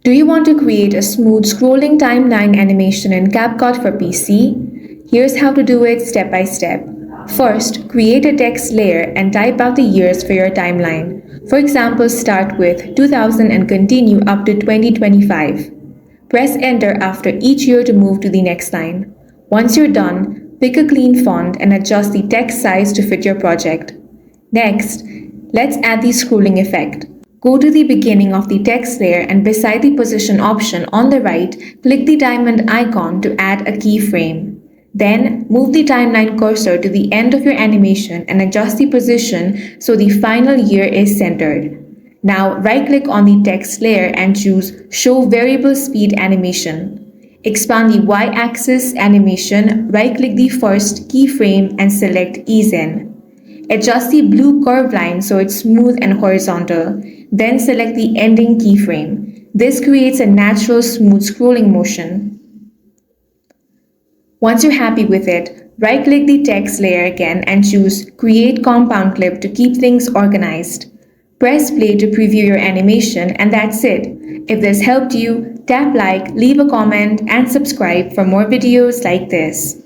Do you want to create a smooth scrolling timeline animation in CapCut for PC? Here's how to do it step by step. First, create a text layer and type out the years for your timeline. For example, start with 2000 and continue up to 2025. Press enter after each year to move to the next line. Once you're done, pick a clean font and adjust the text size to fit your project. Next, let's add the scrolling effect. Go to the beginning of the text layer and beside the position option on the right, click the diamond icon to add a keyframe. Then, move the timeline cursor to the end of your animation and adjust the position so the final year is centered. Now, right-click on the text layer and choose Show Variable Speed Animation. Expand the Y-axis animation, right-click the first keyframe and select Ease In. Adjust the blue curved line so it's smooth and horizontal. Then select the ending keyframe. This creates a natural smooth scrolling motion. Once you're happy with it, right-click the text layer again and choose Create Compound Clip to keep things organized. Press play to preview your animation and that's it. If this helped you, tap like, leave a comment and subscribe for more videos like this.